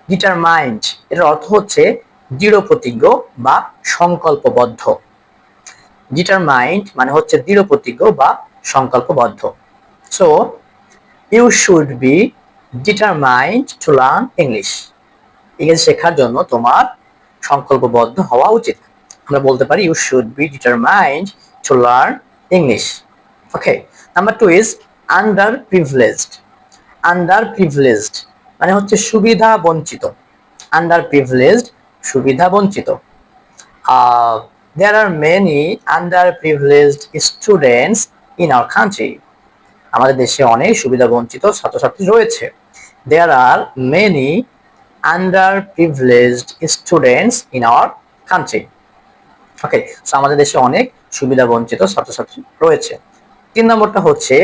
Determined এর অর্থ হচ্ছে দৃঢ় প্রতিজ্ঞ বা সংকল্পবদ্ধ। ডিটারমাইন্ড মানে হচ্ছে দৃঢ় প্রতিজ্ঞ বা সংকল্পবদ্ধ। So you should be determined to learn English. ইংরেজি শেখার জন্য তোমার সংকল্পবদ্ধ হওয়া উচিত। আমরা বলতে পারি you should be determined to learn English. Okay, number 2 is underprivileged. Underprivileged মানে হচ্ছে সুবিধা বঞ্চিত। আন্ডার প্রিভিলেজড সুবিধা বঞ্চিত। There are many underprivileged students in our country. আমাদের দেশে অনেক সুবিধা বঞ্চিত ছাত্রছাত্রী রয়েছে। There are many underprivileged students in our country. Okay, so আমাদের দেশে অনেক সুবিধা বঞ্চিত ছাত্রছাত্রী রয়েছে। 3 নম্বরটা হচ্ছে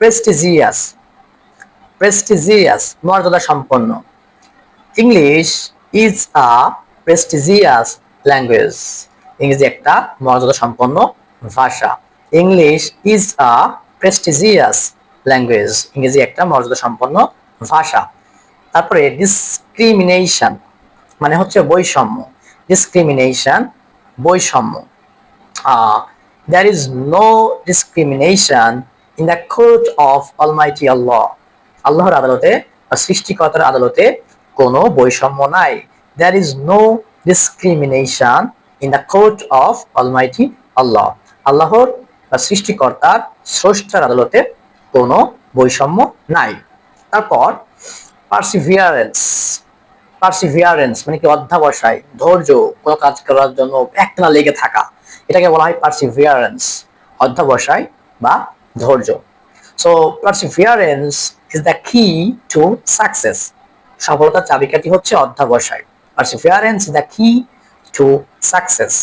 প্রেস্টিজিয়াস। প্রেস্টিজিয়াস মর্যাদা সম্পন্ন। English is a prestigious language. ইংরেজি একটা মর্যাদা সম্পন্ন ভাষা। English is a prestigious language. ইংরেজি একটা মর্যাদা সম্পন্ন ভাষা। তারপরে ডিসক্রিমিনেশন মানে হচ্ছে বৈষম্য। ডিসক্রিমিনেশন বৈষম্য। There is no discrimination in the court of Almighty Allah. আল্লাহর আদালতে বা সৃষ্টিকর্তার আদালতে কোনো বৈষম্য নাই। There is no discrimination in the court of Almighty Allah. আল্লাহর বা সৃষ্টিকর্তার স্রষ্টার আদালতে কোনো বৈষম্য নাই। তারপর পারসিভিয়ারেন্স। পারসিভিয়ারেন্স মানে কি অধ্যবসায়, ধৈর্য, কোনো কাজ করার জন্য একটানা লেগে থাকা, এটাকে বলা হয় পারসিভিয়ারেন্স, অধ্যবসায় বা ধৈর্য। সো পারসিভিয়ারেন্স ইজ দ্য কি টু সাকসেস। সফলতার চাবিকাঠি হচ্ছে অধ্যবসায়। পারসিভিয়ারেন্স ইজ দ্য কি টু সাকসেস।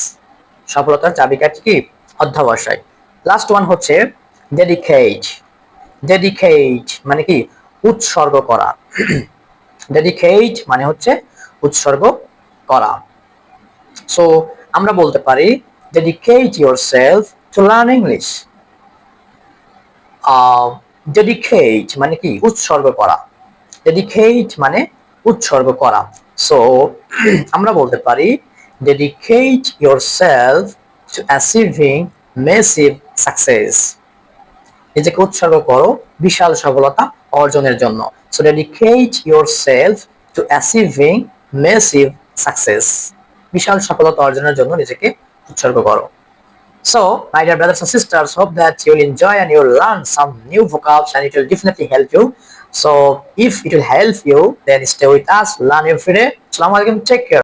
সফলতার চাবিকাঠি কি? অধ্যবসায়। লাস্ট ওয়ান হচ্ছে ডেডিকেট। ডেডিকেট মানে কি উৎসর্গ করা। ডেডিকেট মানে হচ্ছে উৎসর্গ করা। সো আমরা বলতে পারি dedicate yourself two learn English. Dedicate মানে কি উৎসর্গ করা। ডেডিকেট মানে উৎসর্গ করা। সো আমরা বলতে পারি dedicate yourself to achieving massive success. নিজেকে উৎসর্গ করো বিশাল সফলতা অর্জনের জন্য। So dedicate yourself to achieving massive success. বিশাল সফলতা অর্জনের জন্য নিজেকে উৎসর্গ করো। So, my dear brothers and sisters, hope that you will enjoy and you will learn some new vocabs and it will definitely help you. So, if it will help you, then stay with us, learn every day. Assalamu alaikum, take care.